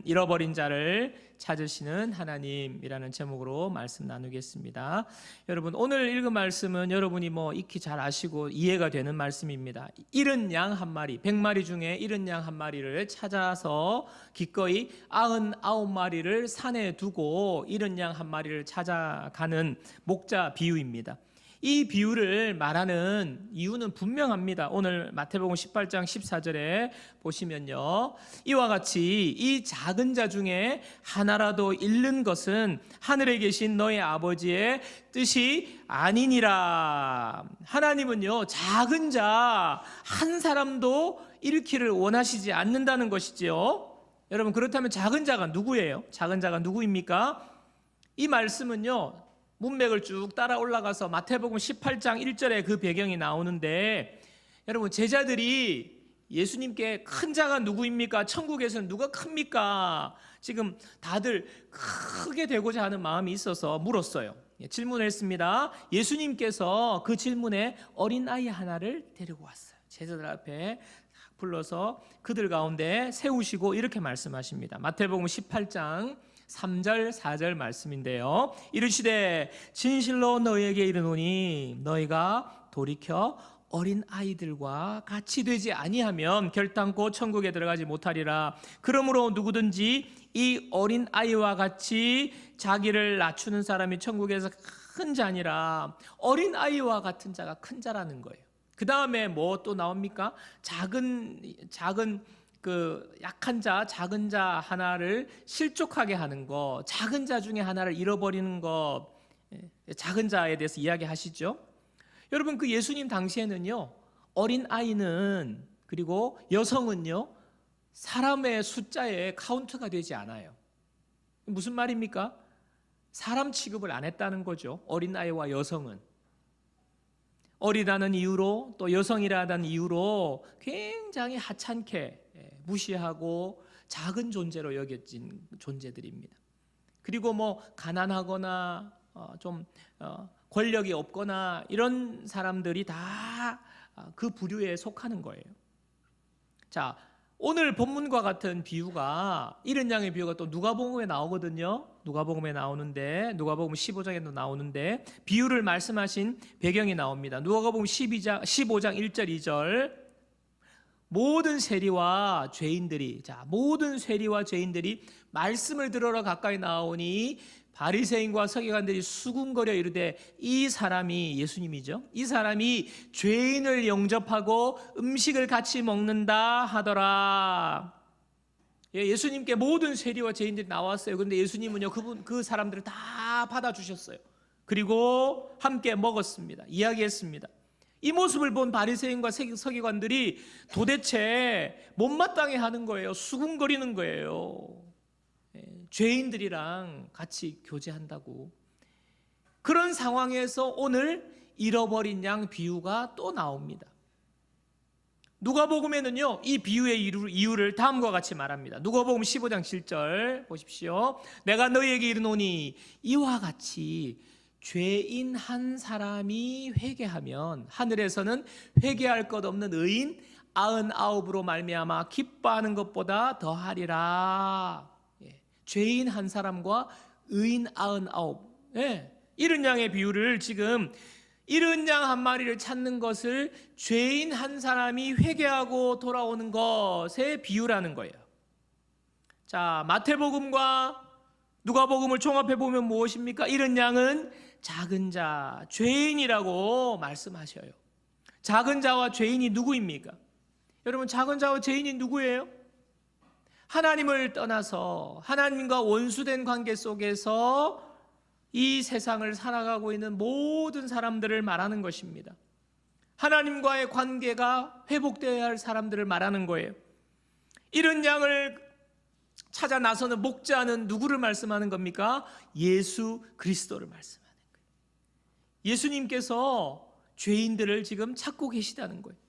잃어버린 자를 찾으시는 하나님이라는 제목으로 말씀 나누겠습니다. 여러분, 오늘 읽은 말씀은 여러분이 익히 잘 아시고 이해가 되는 말씀입니다. 잃은 양 한 마리, 100마리 중에 잃은 양 한 마리를 찾아서 기꺼이 99마리를 산에 두고 잃은 양 한 마리를 찾아가는 목자 비유입니다. 이 비유를 말하는 이유는 분명합니다. 오늘 마태복음 18장 14절에 보시면요, 이와 같이 이 작은 자 중에 하나라도 잃는 것은 하늘에 계신 너희 아버지의 뜻이 아니니라. 하나님은요, 작은 자 한 사람도 잃기를 원하시지 않는다는 것이지요. 여러분, 그렇다면 작은 자가 누구예요? 작은 자가 누구입니까? 이 말씀은요, 문맥을 쭉 따라 올라가서 마태복음 18장 1절에 그 배경이 나오는데, 여러분, 제자들이 예수님께 큰 자가 누구입니까? 천국에서는 누가 큽니까? 지금 다들 크게 되고자 하는 마음이 있어서 물었어요. 질문을 했습니다. 예수님께서 그 질문에 어린아이 하나를 데리고 왔어요. 제자들 앞에 불러서 그들 가운데 세우시고 이렇게 말씀하십니다. 마태복음 18장 3절 4절 말씀인데요, 이르시되 진실로 너희에게 이르노니 너희가 돌이켜 어린 아이들과 같이 되지 아니하면 결단코 천국에 들어가지 못하리라. 그러므로 누구든지 이 어린 아이와 같이 자기를 낮추는 사람이 천국에서 큰 자니라. 어린 아이와 같은 자가 큰 자라는 거예요. 그 다음에 뭐 또 나옵니까? 작은 그 약한 자, 작은 자 하나를 실족하게 하는 거, 작은 자 중에 하나를 잃어버리는 거, 작은 자에 대해서 이야기하시죠. 여러분, 그 예수님 당시에는요, 어린 아이는, 그리고 여성은요, 사람의 숫자에 카운트가 되지 않아요. 무슨 말입니까? 사람 취급을 안 했다는 거죠. 어린 아이와 여성은 어리다는 이유로, 또 여성이라는 이유로 굉장히 하찮게 무시하고 작은 존재로 여겨진 존재들입니다. 그리고 가난하거나 좀 권력이 없거나 이런 사람들이 다 그 부류에 속하는 거예요. 자, 오늘 본문과 같은 비유가, 잃은 양의 비유가 또 누가복음에 나오거든요. 누가복음에 나오는데, 누가복음 15장에도 나오는데 비유를 말씀하신 배경이 나옵니다. 누가복음 15장 1절 2절, 모든 세리와 죄인들이, 모든 세리와 죄인들이 말씀을 들으러 가까이 나오니 바리새인과 서기관들이 수군거려 이르되, 이 사람이, 예수님이죠, 이 사람이 죄인을 영접하고 음식을 같이 먹는다 하더라. 예수님께 모든 세리와 죄인들이 나왔어요. 그런데 예수님은요, 그 사람들을 다 받아주셨어요. 그리고 함께 먹었습니다. 이야기했습니다. 이 모습을 본 바리새인과 서기관들이 도대체 못마땅해 하는 거예요. 수군거리는 거예요. 죄인들이랑 같이 교제한다고. 그런 상황에서 오늘 잃어버린 양 비유가 또 나옵니다. 누가복음에는요, 이 비유의 이유를 다음과 같이 말합니다. 누가복음 15장 7절 보십시오. 내가 너희에게 이르노니 이와 같이 죄인 한 사람이 회개하면 하늘에서는 회개할 것 없는 의인 99으로 말미암아 기뻐하는 것보다 더하리라. 죄인 한 사람과 의인 99. 잃은 양의 비유를, 지금 잃은 양 한 마리를 찾는 것을 죄인 한 사람이 회개하고 돌아오는 것의 비유라는 거예요. 자, 마태복음과 누가복음을 종합해 보면 무엇입니까? 잃은 양은 작은 자, 죄인이라고 말씀하셔요. 작은 자와 죄인이 누구입니까? 여러분, 작은 자와 죄인이 누구예요? 하나님을 떠나서 하나님과 원수된 관계 속에서 이 세상을 살아가고 있는 모든 사람들을 말하는 것입니다. 하나님과의 관계가 회복되어야 할 사람들을 말하는 거예요. 잃은 양을 찾아 나서는 목자는 누구를 말씀하는 겁니까? 예수 그리스도를 말씀하는 거예요. 예수님께서 죄인들을 지금 찾고 계시다는 거예요.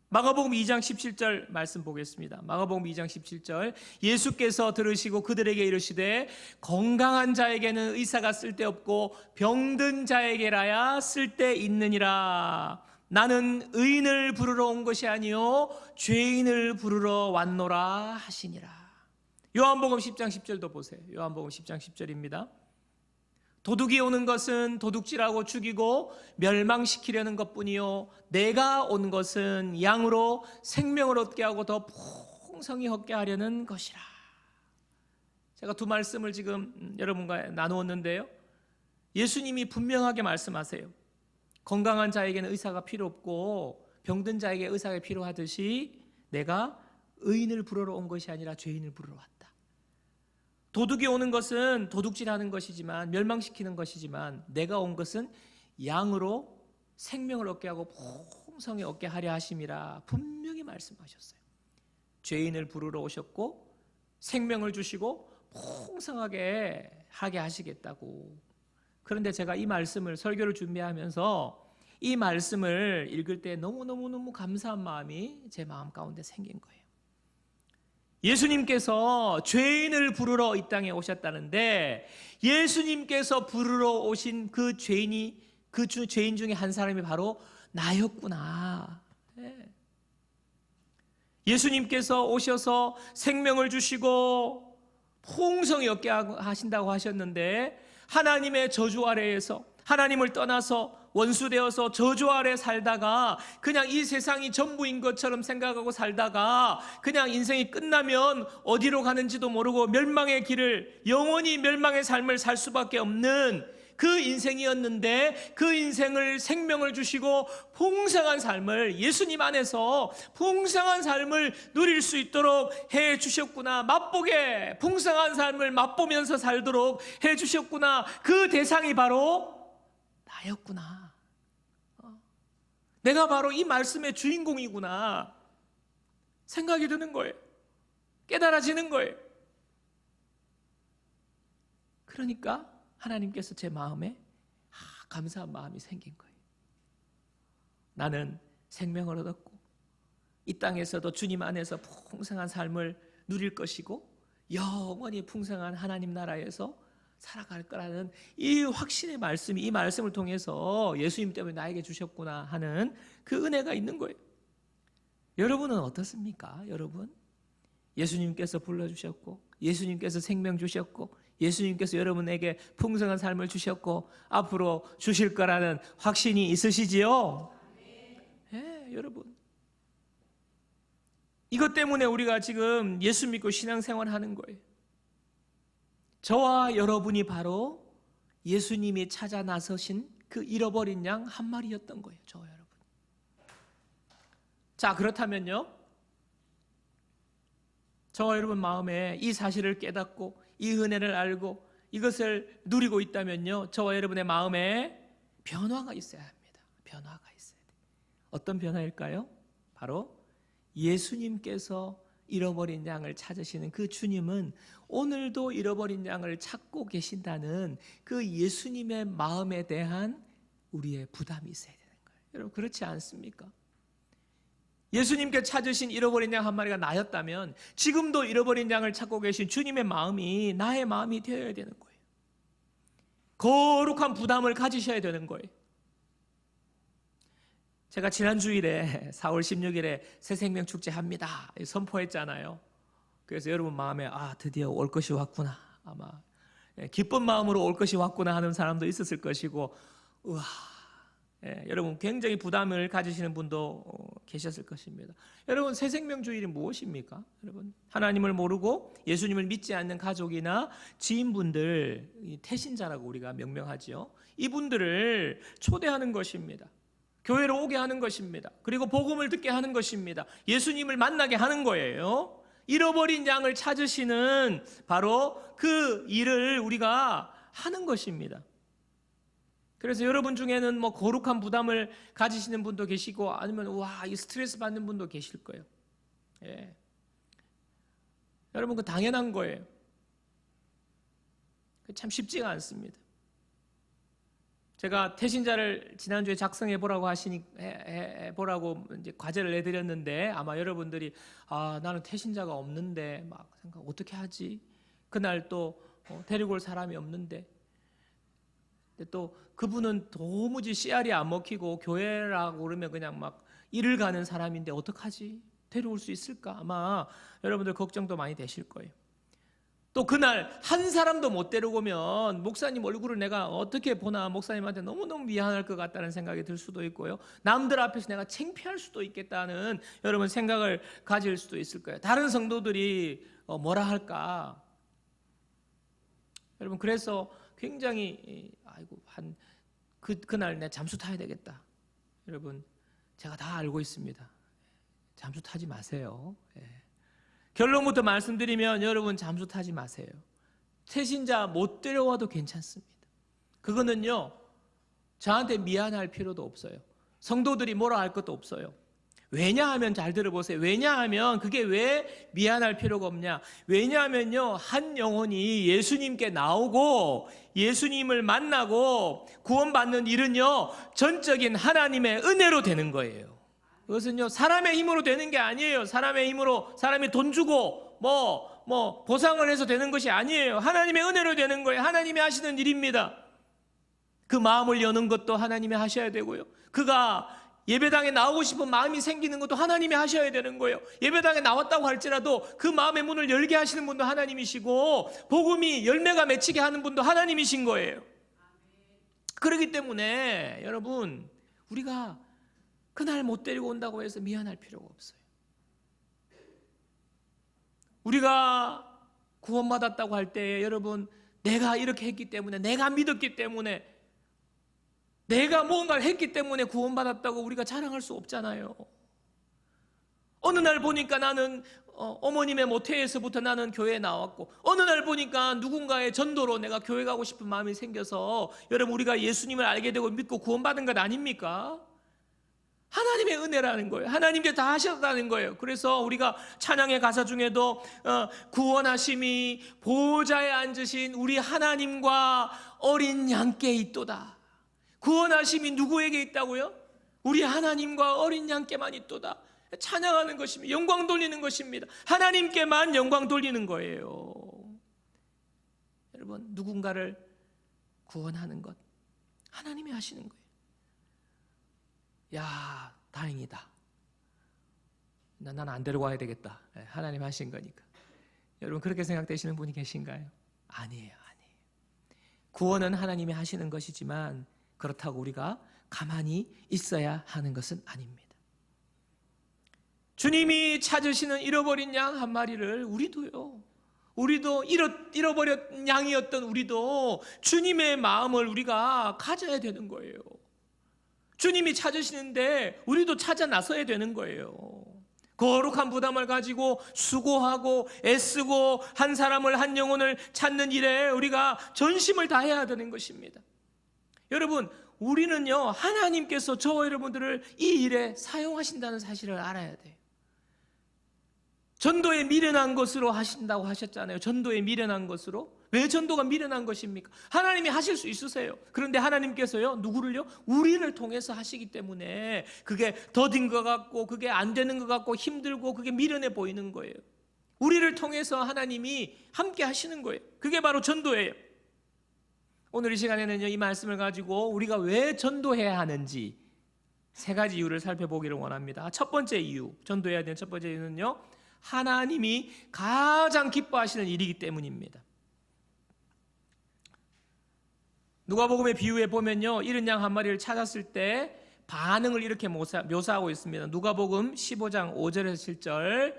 마가복음 2장 17절 말씀 보겠습니다. 마가복음 2장 17절, 예수께서 들으시고 그들에게 이르시되 건강한 자에게는 의사가 쓸데없고 병든 자에게라야 쓸데있느니라. 나는 의인을 부르러 온 것이 아니요 죄인을 부르러 왔노라 하시니라. 요한복음 10장 10절도 보세요. 요한복음 10장 10절입니다. 도둑이 오는 것은 도둑질하고 죽이고 멸망시키려는 것뿐이요 내가 온 것은 양으로 생명을 얻게 하고 더 풍성히 얻게 하려는 것이라. 제가 두 말씀을 지금 여러분과 나누었는데요, 예수님이 분명하게 말씀하세요. 건강한 자에게는 의사가 필요 없고 병든 자에게 의사가 필요하듯이 내가 의인을 부르러 온 것이 아니라 죄인을 부르러 왔다. 도둑이 오는 것은 도둑질하는 것이지만, 멸망시키는 것이지만, 내가 온 것은 양으로 생명을 얻게 하고 풍성히 얻게 하려 하심이라 분명히 말씀하셨어요. 죄인을 부르러 오셨고 생명을 주시고 풍성하게 하게 하시겠다고. 그런데 제가 이 말씀을, 설교를 준비하면서 이 말씀을 읽을 때 너무너무 감사한 마음이 제 마음 가운데 생긴 거예요. 예수님께서 죄인을 부르러 이 땅에 오셨다는데, 예수님께서 부르러 오신 그 죄인이, 죄인 중에 한 사람이 바로 나였구나. 예수님께서 오셔서 생명을 주시고 풍성히 얻게 하신다고 하셨는데, 하나님의 저주 아래에서, 하나님을 떠나서 원수되어서 저주 아래 살다가 그냥 이 세상이 전부인 것처럼 생각하고 살다가 그냥 인생이 끝나면 어디로 가는지도 모르고 멸망의 길을, 영원히 멸망의 삶을 살 수밖에 없는 그 인생이었는데, 그 인생을 생명을 주시고 풍성한 삶을, 예수님 안에서 풍성한 삶을 누릴 수 있도록 해 주셨구나. 맛보게 풍성한 삶을 맛보면서 살도록 해 주셨구나. 그 대상이 바로 나였구나. 내가 바로 이 말씀의 주인공이구나 생각이 드는 거예요. 깨달아지는 거예요. 그러니까 하나님께서 제 마음에 감사한 마음이 생긴 거예요. 나는 생명을 얻었고 이 땅에서도 주님 안에서 풍성한 삶을 누릴 것이고 영원히 풍성한 하나님 나라에서 살아갈 거라는 이 확신의 말씀이, 이 말씀을 통해서 예수님 때문에 나에게 주셨구나 하는 그 은혜가 있는 거예요. 여러분은 어떻습니까? 여러분, 예수님께서 불러주셨고, 예수님께서 생명 주셨고, 예수님께서 여러분에게 풍성한 삶을 주셨고 앞으로 주실 거라는 확신이 있으시지요? 네, 여러분, 이것 때문에 우리가 지금 예수 믿고 신앙생활 하는 거예요. 저와 여러분이 바로 예수님이 찾아 나서신 그 잃어버린 양 한 마리였던 거예요. 저와 여러분. 자, 그렇다면요, 저와 여러분 마음에 이 사실을 깨닫고 이 은혜를 알고 이것을 누리고 있다면요, 저와 여러분의 마음에 변화가 있어야 합니다. 변화가 있어야 돼요. 어떤 변화일까요? 바로 예수님께서 잃어버린 양을 찾으시는 그 주님은 오늘도 잃어버린 양을 찾고 계신다는 그 예수님의 마음에 대한 우리의 부담이 있어야 되는 거예요. 여러분, 그렇지 않습니까? 예수님께 찾으신 잃어버린 양 한 마리가 나였다면 지금도 잃어버린 양을 찾고 계신 주님의 마음이 나의 마음이 되어야 되는 거예요. 거룩한 부담을 가지셔야 되는 거예요. 제가 지난 주일에 4월 16일에 새생명 축제 합니다 선포했잖아요. 그래서 여러분 마음에 드디어 올 것이 왔구나, 아마 기쁜 마음으로 올 것이 왔구나 하는 사람도 있었을 것이고, 우와, 여러분 굉장히 부담을 가지시는 분도 계셨을 것입니다. 여러분, 새생명 주일이 무엇입니까? 여러분, 하나님을 모르고 예수님을 믿지 않는 가족이나 지인분들, 태신자라고 우리가 명명하지요. 이분들을 초대하는 것입니다. 교회로 오게 하는 것입니다. 그리고 복음을 듣게 하는 것입니다. 예수님을 만나게 하는 거예요. 잃어버린 양을 찾으시는 바로 그 일을 우리가 하는 것입니다. 그래서 여러분 중에는 뭐 거룩한 부담을 가지시는 분도 계시고, 아니면 이 스트레스 받는 분도 계실 거예요. 예. 여러분, 그 당연한 거예요. 참 쉽지가 않습니다. 제가 태신자를 지난주에 작성해 보라고 보라고 이제 과제를 내드렸는데, 아마 여러분들이 나는 태신자가 없는데 막 생각 어떻게 하지? 그날 또 데리고 올 사람이 없는데, 또 그분은 도무지 씨알이 안 먹히고 교회라고 그러면 그냥 막 일을 가는 사람인데 어떡하지? 데려올 수 있을까? 아마 여러분들 걱정도 많이 되실 거예요. 또 그날 한 사람도 못 데려오면 목사님 얼굴을 내가 어떻게 보나, 목사님한테 너무너무 미안할 것 같다는 생각이 들 수도 있고요. 남들 앞에서 내가 창피할 수도 있겠다는 여러분 생각을 가질 수도 있을 거예요. 다른 성도들이 뭐라 할까. 여러분 그래서 굉장히 아이고 그날 내 잠수 타야 되겠다. 여러분 제가 다 알고 있습니다. 잠수 타지 마세요. 결론부터 말씀드리면 여러분 잠수 타지 마세요. 새신자 못 데려와도 괜찮습니다. 그거는요 저한테 미안할 필요도 없어요. 성도들이 뭐라 할 것도 없어요. 왜냐하면 잘 들어보세요. 왜냐하면 그게 왜 미안할 필요가 없냐. 왜냐하면요 한 영혼이 예수님께 나오고 예수님을 만나고 구원받는 일은요 전적인 하나님의 은혜로 되는 거예요. 그것은요 사람의 힘으로 되는 게 아니에요. 사람의 힘으로 사람이 돈 주고 뭐 보상을 해서 되는 것이 아니에요. 하나님의 은혜로 되는 거예요. 하나님이 하시는 일입니다. 그 마음을 여는 것도 하나님이 하셔야 되고요. 그가 예배당에 나오고 싶은 마음이 생기는 것도 하나님이 하셔야 되는 거예요. 예배당에 나왔다고 할지라도 그 마음의 문을 열게 하시는 분도 하나님이시고 복음이 열매가 맺히게 하는 분도 하나님이신 거예요. 그렇기 때문에 여러분 우리가 그날 못 데리고 온다고 해서 미안할 필요가 없어요. 우리가 구원받았다고 할 때 여러분 내가 이렇게 했기 때문에, 내가 믿었기 때문에, 내가 무언가를 했기 때문에 구원받았다고 우리가 자랑할 수 없잖아요. 어느 날 보니까 나는 어머님의 모태에서부터 나는 교회에 나왔고, 어느 날 보니까 누군가의 전도로 내가 교회 가고 싶은 마음이 생겨서 여러분 우리가 예수님을 알게 되고 믿고 구원받은 것 아닙니까? 하나님의 은혜라는 거예요. 하나님께 다 하셨다는 거예요. 그래서 우리가 찬양의 가사 중에도 구원하심이 보좌에 앉으신 우리 하나님과 어린 양께 있도다. 구원하심이 누구에게 있다고요? 우리 하나님과 어린 양께만 있도다. 찬양하는 것입니다. 영광 돌리는 것입니다. 하나님께만 영광 돌리는 거예요. 여러분 누군가를 구원하는 것 하나님이 하시는 거예요. 야 다행이다. 난 안 데려와야 되겠다. 하나님 하신 거니까. 여러분 그렇게 생각되시는 분이 계신가요? 아니에요. 구원은 하나님이 하시는 것이지만 그렇다고 우리가 가만히 있어야 하는 것은 아닙니다. 주님이 찾으시는 잃어버린 양 한 마리를 우리도 잃어버린 양이었던 우리도 주님의 마음을 우리가 가져야 되는 거예요. 주님이 찾으시는데 우리도 찾아 나서야 되는 거예요. 거룩한 부담을 가지고 수고하고 애쓰고 한 사람을, 한 영혼을 찾는 일에 우리가 전심을 다해야 되는 것입니다. 여러분 우리는요 하나님께서 저와 여러분들을 이 일에 사용하신다는 사실을 알아야 돼요. 전도에 미련한 것으로 하신다고 하셨잖아요. 전도에 미련한 것으로. 왜 전도가 미련한 것입니까? 하나님이 하실 수 있으세요. 그런데 하나님께서요 누구를요? 우리를 통해서 하시기 때문에 그게 더딘 것 같고 그게 안 되는 것 같고 힘들고 그게 미련해 보이는 거예요. 우리를 통해서 하나님이 함께 하시는 거예요. 그게 바로 전도예요. 오늘 이 시간에는요 이 말씀을 가지고 우리가 왜 전도해야 하는지 세 가지 이유를 살펴보기를 원합니다. 첫 번째 이유, 전도해야 되는 첫 번째 이유는요 하나님이 가장 기뻐하시는 일이기 때문입니다. 누가복음의 비유에 보면요 잃은 양 한 마리를 찾았을 때 반응을 이렇게 묘사하고 있습니다. 누가복음 15장 5절에서 7절.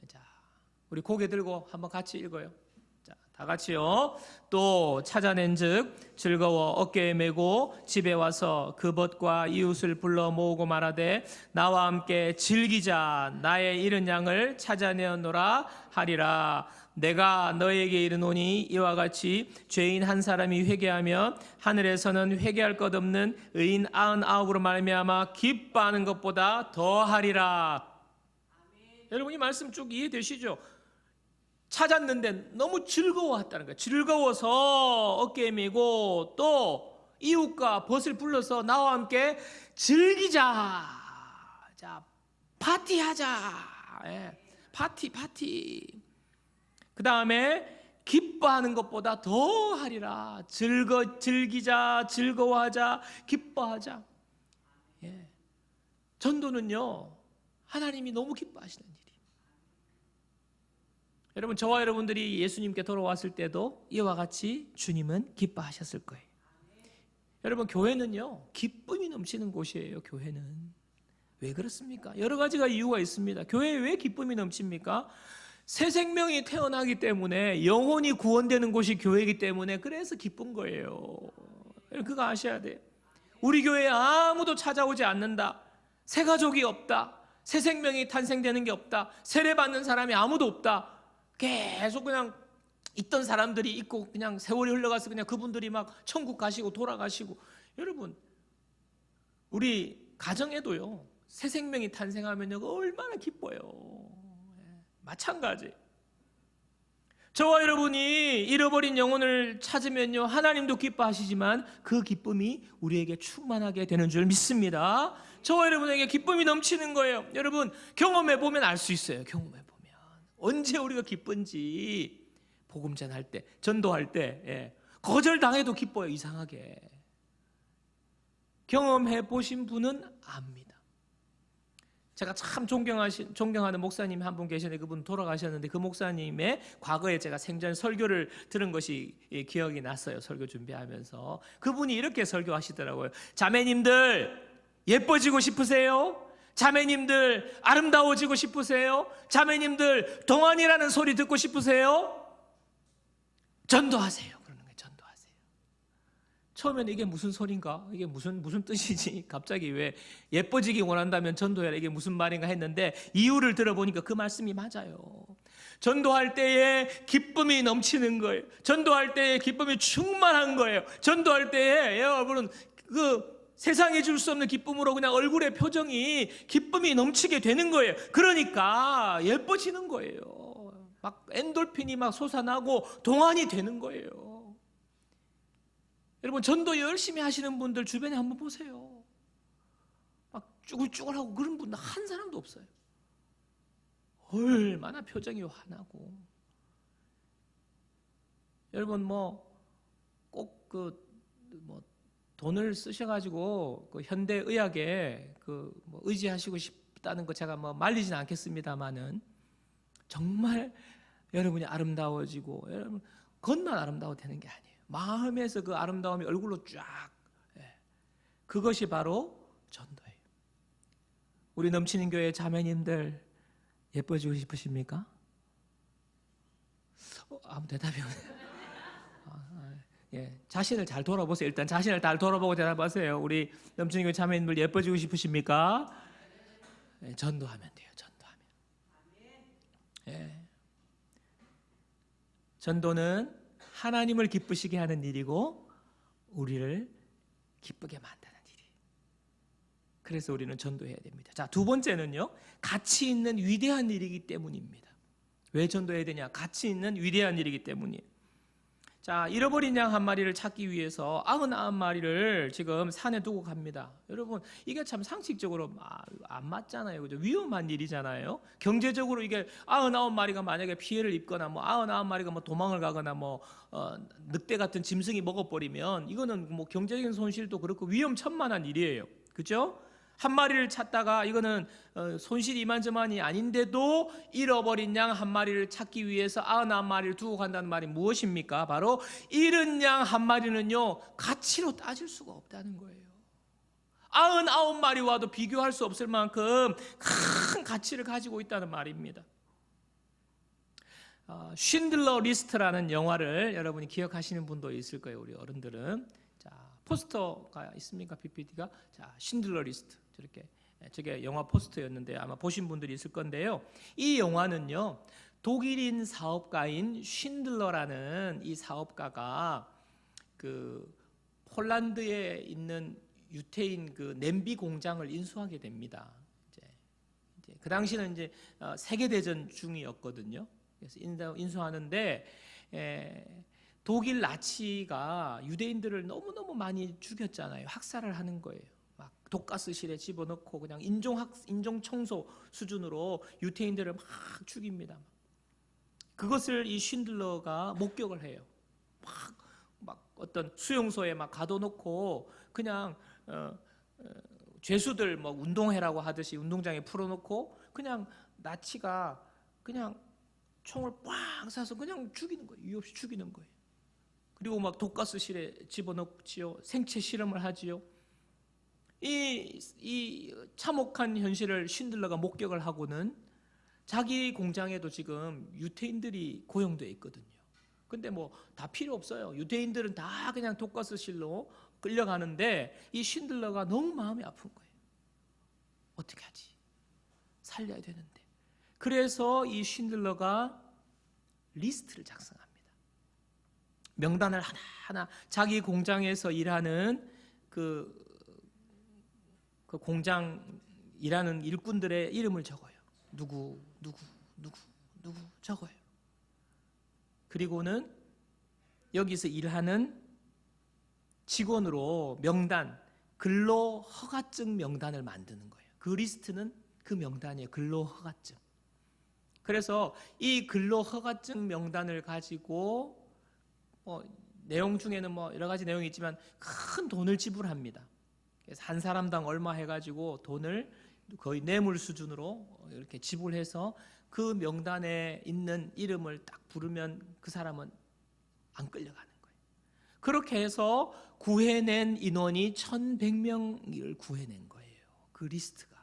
자, 우리 고개 들고 한번 같이 읽어요. 자, 다 같이요. 또 찾아낸즉 즐거워 어깨에 메고 집에 와서 그 벗과 이웃을 불러 모으고 말하되 나와 함께 즐기자. 나의 잃은 양을 찾아내었노라 하리라. 내가 너에게 이르노니 이와 같이 죄인 한 사람이 회개하면 하늘에서는 회개할 것 없는 의인 99으로 말미암아 기뻐하는 것보다 더하리라. 여러분 이 말씀 쭉 이해되시죠? 찾았는데 너무 즐거워했다는 거예요. 즐거워서 어깨에 메고 또 이웃과 벗을 불러서 나와 함께 즐기자. 자, 파티하자. 파티. 그 다음에 기뻐하는 것보다 더 하리라. 즐기자, 즐거워하자, 기뻐하자. 전도는요 하나님이 너무 기뻐하시는 일이에요. 여러분, 저와 여러분들이 예수님께 돌아왔을 때도 이와 같이 주님은 기뻐하셨을 거예요. 여러분, 교회는요, 기쁨이 넘치는 곳이에요. 교회는 왜 그렇습니까? 여러 가지가 이유가 있습니다. 교회에 왜 기쁨이 넘칩니까? 새 생명이 태어나기 때문에, 영혼이 구원되는 곳이 교회이기 때문에, 그래서 기쁜 거예요. 그거 아셔야 돼요. 우리 교회에 아무도 찾아오지 않는다, 새 가족이 없다, 새 생명이 탄생되는 게 없다, 세례받는 사람이 아무도 없다, 계속 그냥 있던 사람들이 있고 그냥 세월이 흘러가서 그냥 그분들이 막 천국 가시고 돌아가시고. 여러분, 우리 가정에도요, 새 생명이 탄생하면요 얼마나 기뻐요. 마찬가지. 저와 여러분이 잃어버린 영혼을 찾으면요 하나님도 기뻐하시지만 그 기쁨이 우리에게 충만하게 되는 줄 믿습니다. 저와 여러분에게 기쁨이 넘치는 거예요. 여러분, 경험해 보면 알 수 있어요. 경험해 보면 언제 우리가 기쁜지. 복음 전할 때, 전도할 때 거절당해도 기뻐요. 이상하게. 경험해 보신 분은 압니다. 제가 참 존경하는 목사님 한 분 계시는데 그분 돌아가셨는데, 그 목사님의 과거에 제가 생전 설교를 들은 것이 기억이 났어요. 설교 준비하면서 그분이 이렇게 설교하시더라고요. 자매님들 예뻐지고 싶으세요? 자매님들 아름다워지고 싶으세요? 자매님들 동안이라는 소리 듣고 싶으세요? 전도하세요. 그러는 거예요. 전도하세요. 처음에는 이게 무슨 소린가? 이게 무슨 뜻이지? 갑자기 왜 예뻐지기 원한다면 전도해라, 이게 무슨 말인가 했는데, 이유를 들어보니까 그 말씀이 맞아요. 전도할 때에 기쁨이 넘치는 거예요. 전도할 때에 기쁨이 충만한 거예요. 전도할 때에 여러분, 그 세상에 줄 수 없는 기쁨으로 그냥 얼굴의 표정이 기쁨이 넘치게 되는 거예요. 그러니까 예뻐지는 거예요. 막 엔돌핀이 막 솟아나고 동안이 되는 거예요. 여러분, 전도 열심히 하시는 분들 주변에 한번 보세요. 막 쭈글쭈글하고 그런 분들 한 사람도 없어요. 얼마나 표정이 환하고. 여러분, 꼭 돈을 쓰셔가지고 그 현대 의학에 의지하시고 싶다는 거 제가 말리진 않겠습니다만은, 정말 여러분이 아름다워지고, 여러분 겉만 아름다워 되는 게 아니에요. 마음에서 그 아름다움이 얼굴로 쫙. 그것이 바로 전도예요. 우리 넘치는 교회 자매님들 예뻐지고 싶으십니까? 아무 대답이 없네요. 자신을 잘 돌아보세요. 일단 자신을 잘 돌아보고 대답하세요. 우리 넘치는 교회 자매님들 예뻐지고 싶으십니까? 전도하면 돼요. 전도는 하나님을 기쁘시게 하는 일이고 우리를 기쁘게 만드는 일이에요. 그래서 우리는 전도해야 됩니다. 자, 두 번째는요, 가치 있는 위대한 일이기 때문입니다. 왜 전도해야 되냐? 가치 있는 위대한 일이기 때문이에요. 자, 잃어버린 양 한 마리를 찾기 위해서 99마리를 지금 산에 두고 갑니다. 여러분, 이게 참 상식적으로 안 맞잖아요. 그죠? 위험한 일이잖아요. 경제적으로 이게 99마리가 만약에 피해를 입거나 99마리가 도망을 가거나 늑대 같은 짐승이 먹어버리면 이거는 경제적인 손실도 그렇고 위험천만한 일이에요. 그죠? 한 마리를 찾다가 이거는 손실이 이만저만이 아닌데도 잃어버린 양 한 마리를 찾기 위해서 99마리를 두고 간다는 말이 무엇입니까? 바로 잃은 양 한 마리는요 가치로 따질 수가 없다는 거예요. 99마리와도 비교할 수 없을 만큼 큰 가치를 가지고 있다는 말입니다. 쉰들러 리스트라는 영화를 여러분이 기억하시는 분도 있을 거예요. 우리 어른들은. 자, 포스터가 있습니까? PPT가. 자, 쉰들러 리스트. 저게 영화 포스터였는데 아마 보신 분들이 있을 건데요. 이 영화는요, 독일인 사업가인 쉰들러라는 이 사업가가 그 폴란드에 있는 유태인 그 냄비 공장을 인수하게 됩니다. 이제 그 당시는 이제 세계 대전 중이었거든요. 그래서 인수하는데 독일 나치가 유대인들을 너무너무 많이 죽였잖아요. 학살을 하는 거예요. 막 독가스실에 집어넣고 그냥 인종 청소 수준으로 유태인들을 막 죽입니다. 그것을 이 쉰들러가 목격을 해요. 막 어떤 수용소에 막 가둬놓고 그냥 죄수들 운동회라고 하듯이 운동장에 풀어놓고 그냥 나치가 그냥 총을 꽝 쏴서 그냥 죽이는 거예요. 이유 없이 죽이는 거예요. 그리고 막 독가스실에 집어넣지요. 생체 실험을 하지요. 이 참혹한 현실을 신들러가 목격을 하고는 자기 공장에도 지금 유태인들이 고용되어 있거든요. 근데 뭐 다 필요 없어요. 유대인들은 다 그냥 독가스실로 끌려가는데 이 신들러가 너무 마음이 아픈 거예요. 어떻게 하지? 살려야 되는데. 그래서 이 신들러가 리스트를 작성합니다. 명단을 하나하나 자기 공장에서 일하는 그 공장 일하는 일꾼들의 이름을 적어요. 누구 적어요. 그리고는 여기서 일하는 직원으로 명단, 근로 허가증 명단을 만드는 거예요. 그 리스트는 그 명단이에요. 근로 허가증. 그래서 이 근로 허가증 명단을 가지고 내용 중에는 여러 가지 내용이 있지만 큰 돈을 지불합니다. 그래서 한 사람당 얼마 해가지고 돈을 거의 뇌물 수준으로 이렇게 지불해서 그 명단에 있는 이름을 딱 부르면 그 사람은 안 끌려가는 거예요. 그렇게 해서 구해낸 인원이 1,100명을 구해낸 거예요. 그 리스트가.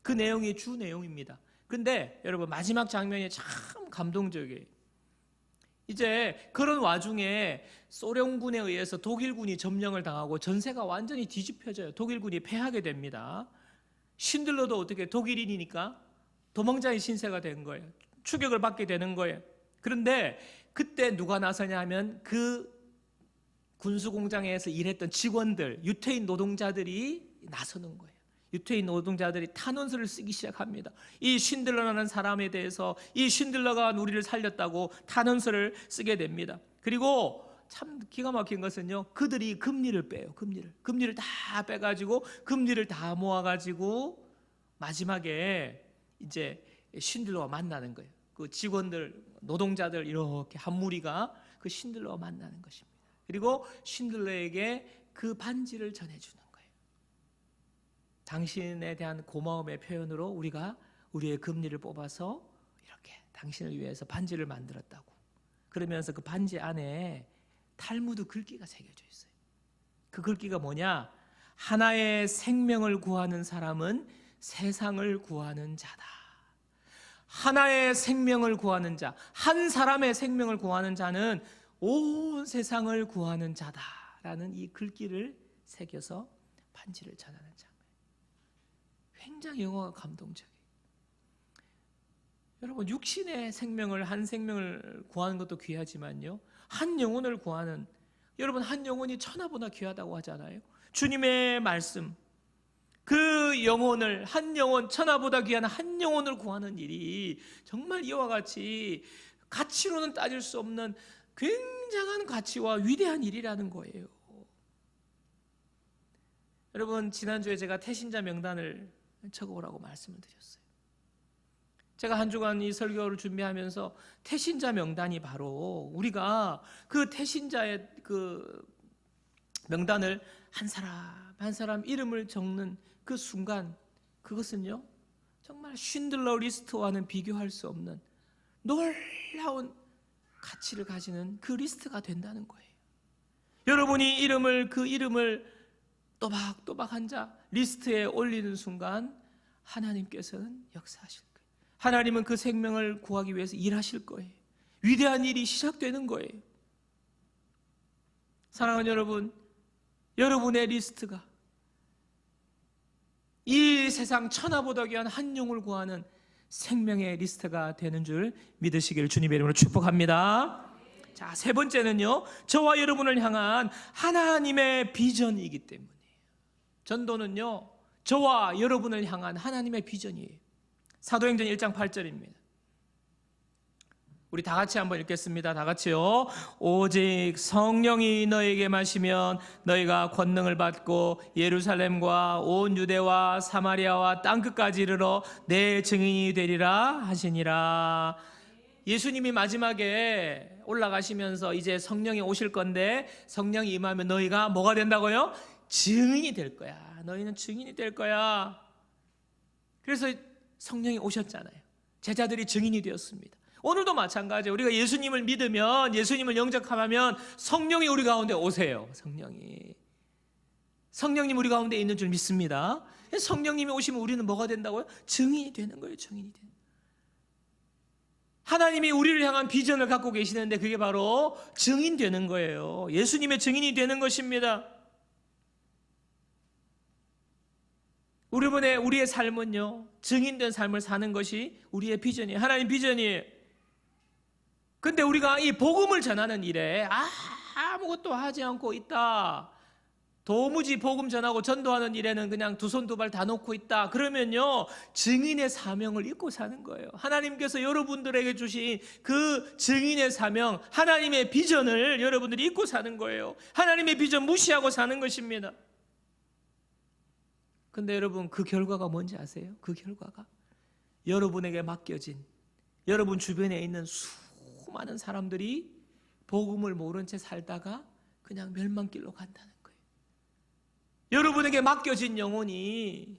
그 내용이 주 내용입니다. 근데 여러분 마지막 장면이 참 감동적이에요. 이제 그런 와중에 소련군에 의해서 독일군이 점령을 당하고 전세가 완전히 뒤집혀져요. 독일군이 패하게 됩니다. 신들러도 어떻게 독일인이니까 도망자의 신세가 된 거예요. 추격을 받게 되는 거예요. 그런데 그때 누가 나서냐 하면 그 군수공장에서 일했던 직원들, 유태인 노동자들이 나서는 거예요. 유태인 노동자들이 탄원서를 쓰기 시작합니다. 이 신들러라는 사람에 대해서 이 신들러가 우리를 살렸다고 탄원서를 쓰게 됩니다. 그리고 참 기가 막힌 것은요, 그들이 금리를 빼요. 금리를 다 빼가지고 금리를 다 모아가지고 마지막에 이제 신들러와 만나는 거예요. 그 직원들, 노동자들 이렇게 한 무리가 그 신들러와 만나는 것입니다. 그리고 신들러에게 그 반지를 전해주는 거예요. 당신에 대한 고마움의 표현으로 우리가 우리의 금리를 뽑아서 이렇게 당신을 위해서 반지를 만들었다고. 그러면서 그 반지 안에 탈무드 글귀가 새겨져 있어요. 그 글귀가 뭐냐? 하나의 생명을 구하는 사람은 세상을 구하는 자다. 하나의 생명을 구하는 자, 한 사람의 생명을 구하는 자는 온 세상을 구하는 자다라는 이 글귀를 새겨서 반지를 전하는 장면. 굉장히 영화가 감동적이에요. 여러분, 육신의 생명을, 한 생명을 구하는 것도 귀하지만요, 한 영혼을 구하는, 여러분, 한 영혼이 천하보다 귀하다고 하잖아요. 주님의 말씀, 그 영혼을, 한 영혼, 천하보다 귀한 한 영혼을 구하는 일이 정말 이와 같이 가치로는 따질 수 없는 굉장한 가치와 위대한 일이라는 거예요. 여러분, 지난주에 제가 태신자 명단을 적어오라고 말씀을 드렸어요. 제가 한 주간 이 설교를 준비하면서 태신자 명단이 바로 우리가 그 태신자의 그 명단을 한 사람 한 사람 이름을 적는 그 순간, 그것은요 정말 쉰들러 리스트와는 비교할 수 없는 놀라운 가치를 가지는 그 리스트가 된다는 거예요. 여러분이 그 이름을 또박또박 한 자 리스트에 올리는 순간 하나님께서는 역사하실 거예요. 하나님은 그 생명을 구하기 위해서 일하실 거예요. 위대한 일이 시작되는 거예요. 사랑하는 여러분, 여러분의 리스트가 이 세상 천하보다 귀한 한 영을 구하는 생명의 리스트가 되는 줄 믿으시기를 주님의 이름으로 축복합니다. 자, 세 번째는요, 저와 여러분을 향한 하나님의 비전이기 때문이에요. 전도는요, 저와 여러분을 향한 하나님의 비전이에요. 사도행전 1장 8절입니다. 우리 다 같이 한번 읽겠습니다. 다 같이요. 오직 성령이 너에게 마시면 너희가 권능을 받고 예루살렘과 온 유대와 사마리아와 땅끝까지 이르러 내 증인이 되리라 하시니라. 예수님이 마지막에 올라가시면서 이제 성령이 오실 건데, 성령이 임하면 너희가 뭐가 된다고요? 증인이 될 거야. 너희는 증인이 될 거야. 그래서 성령이 오셨잖아요. 제자들이 증인이 되었습니다. 오늘도 마찬가지예요. 우리가 예수님을 믿으면, 예수님을 영접하면 성령이 우리 가운데 오세요. 성령님 우리 가운데 있는 줄 믿습니다. 성령님이 오시면 우리는 뭐가 된다고요? 증인이 되는 거예요. 증인이 되는. 하나님이 우리를 향한 비전을 갖고 계시는데 그게 바로 증인 되는 거예요. 예수님의 증인이 되는 것입니다. 우리의 삶은요, 증인된 삶을 사는 것이 우리의 비전이에요. 하나님 비전이에요. 근데 우리가 이 복음을 전하는 일에 아무것도 하지 않고 있다, 도무지 복음 전하고 전도하는 일에는 그냥 두 손 두 발 다 놓고 있다, 그러면요 증인의 사명을 잊고 사는 거예요. 하나님께서 여러분들에게 주신 그 증인의 사명, 하나님의 비전을 여러분들이 잊고 사는 거예요. 하나님의 비전 무시하고 사는 것입니다. 근데 여러분, 그 결과가 뭔지 아세요? 그 결과가 여러분에게 맡겨진, 여러분 주변에 있는 수많은 사람들이 복음을 모른 채 살다가 그냥 멸망길로 간다는 거예요. 여러분에게 맡겨진 영혼이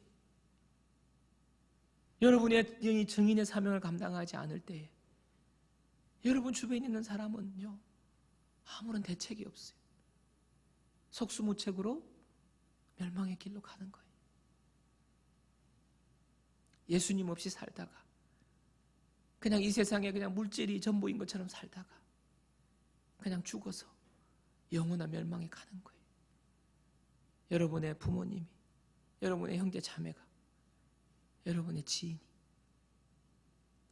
여러분의 증인의 사명을 감당하지 않을 때 여러분 주변에 있는 사람은요 아무런 대책이 없어요. 속수무책으로 멸망의 길로 가는 거예요. 예수님 없이 살다가 그냥 이 세상에 그냥 물질이 전부인 것처럼 살다가 그냥 죽어서 영원한 멸망에 가는 거예요. 여러분의 부모님이, 여러분의 형제 자매가, 여러분의 지인이.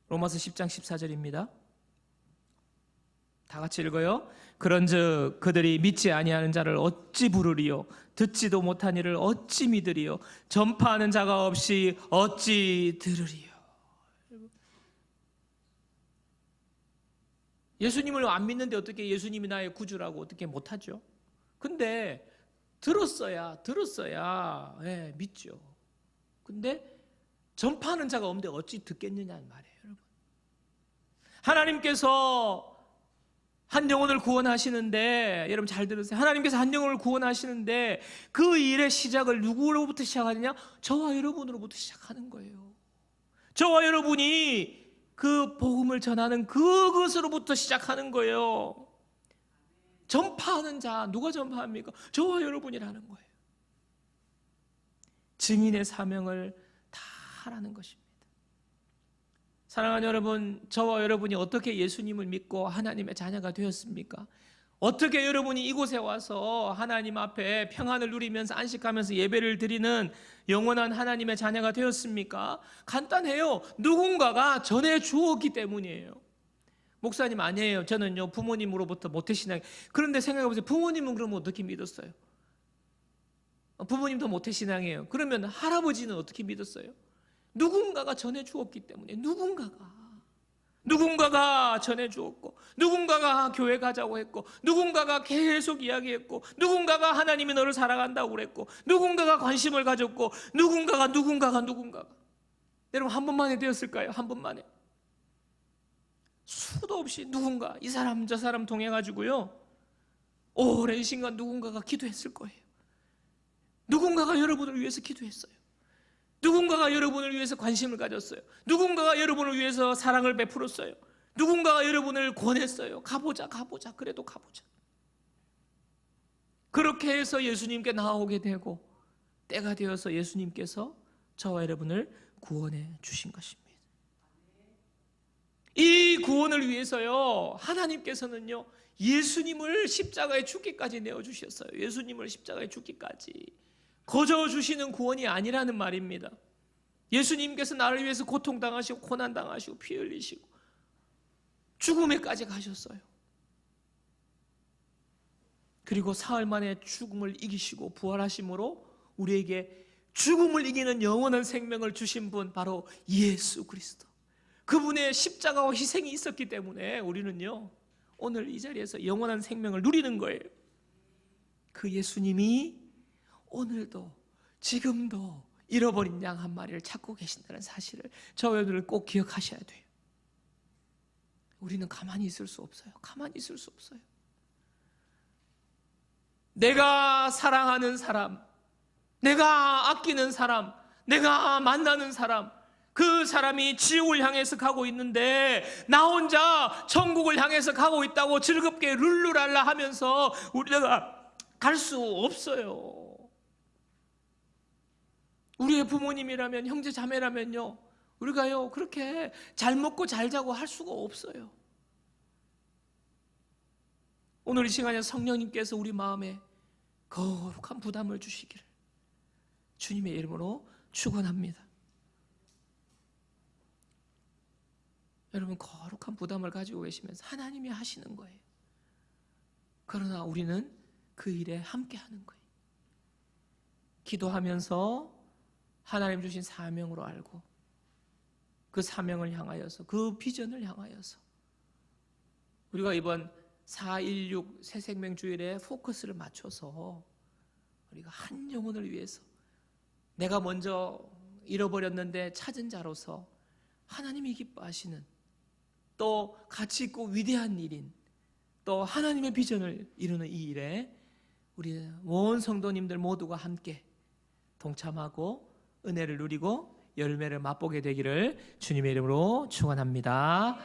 로마서 10장 14절입니다. 다 같이 읽어요. 그런즉 그들이 믿지 아니하는 자를 어찌 부르리요? 듣지도 못한 이를 어찌 믿으리요? 전파하는 자가 없이 어찌 들으리요? 예수님을 안 믿는데 어떻게 예수님이 나의 구주라고 어떻게 못하죠? 근데 들었어야 믿죠. 근데 전파하는 자가 없는데 어찌 듣겠느냐는 말이에요, 여러분. 하나님께서 한 영혼을 구원하시는데, 여러분 잘 들으세요. 하나님께서 한 영혼을 구원하시는데 그 일의 시작을 누구로부터 시작하느냐? 저와 여러분으로부터 시작하는 거예요. 저와 여러분이 그 복음을 전하는 그것으로부터 시작하는 거예요. 전파하는 자, 누가 전파합니까? 저와 여러분이라는 거예요. 증인의 사명을 다 하라는 것입니다. 사랑하는 여러분, 저와 여러분이 어떻게 예수님을 믿고 하나님의 자녀가 되었습니까? 어떻게 여러분이 이곳에 와서 하나님 앞에 평안을 누리면서 안식하면서 예배를 드리는 영원한 하나님의 자녀가 되었습니까? 간단해요. 누군가가 전해 주었기 때문이에요. 목사님 아니에요. 저는요 부모님으로부터 모태신앙. 그런데 생각해보세요. 부모님은 그러면 어떻게 믿었어요? 부모님도 모태신앙이에요. 그러면 할아버지는 어떻게 믿었어요? 누군가가 전해 주었기 때문에. 누군가가 전해 주었고, 누군가가 교회 가자고 했고, 누군가가 계속 이야기했고, 누군가가 하나님이 너를 사랑한다고 그랬고, 누군가가 관심을 가졌고, 누군가가 여러분 한 번만에 되었을까요? 한 번만에. 수도 없이 누군가 이 사람 저 사람 통해 가지고요 오랜 시간 누군가가 기도했을 거예요. 누군가가 여러분을 위해서 기도했어요. 누군가가 여러분을 위해서 관심을 가졌어요. 누군가가 여러분을 위해서 사랑을 베풀었어요. 누군가가 여러분을 권했어요. 가보자. 그래도 가보자. 그렇게 해서 예수님께 나아오게 되고 때가 되어서 예수님께서 저와 여러분을 구원해 주신 것입니다. 이 구원을 위해서요 하나님께서는요 예수님을 십자가에 죽기까지 내어주셨어요. 예수님을 십자가에 죽기까지 거저 주시는 구원이 아니라는 말입니다. 예수님께서 나를 위해서 고통당하시고 고난당하시고 피 흘리시고 죽음에까지 가셨어요. 그리고 사흘 만에 죽음을 이기시고 부활하심으로 우리에게 죽음을 이기는 영원한 생명을 주신 분, 바로 예수 그리스도. 그분의 십자가와 희생이 있었기 때문에 우리는요 오늘 이 자리에서 영원한 생명을 누리는 거예요. 그 예수님이 오늘도 지금도 잃어버린 양 한 마리를 찾고 계신다는 사실을 저와 여러분들 꼭 기억하셔야 돼요. 우리는 가만히 있을 수 없어요. 내가 사랑하는 사람, 내가 아끼는 사람, 내가 만나는 사람, 그 사람이 지옥을 향해서 가고 있는데 나 혼자 천국을 향해서 가고 있다고 즐겁게 룰루랄라 하면서 우리가 갈 수 없어요. 우리의 부모님이라면, 형제 자매라면요, 우리가요 그렇게 잘 먹고 잘 자고 할 수가 없어요. 오늘 이 시간에 성령님께서 우리 마음에 거룩한 부담을 주시기를 주님의 이름으로 축원합니다. 여러분, 거룩한 부담을 가지고 계시면서 하나님이 하시는 거예요. 그러나 우리는 그 일에 함께 하는 거예요. 기도하면서 하나님 주신 사명으로 알고 그 사명을 향하여서, 그 비전을 향하여서 우리가 이번 4.16 새생명주일에 포커스를 맞춰서 우리가 한 영혼을 위해서, 내가 먼저 잃어버렸는데 찾은 자로서 하나님이 기뻐하시는, 또 가치 있고 위대한 일인, 또 하나님의 비전을 이루는 이 일에 우리 온 성도님들 모두가 함께 동참하고 은혜를 누리고 열매를 맛보게 되기를 주님의 이름으로 축원합니다.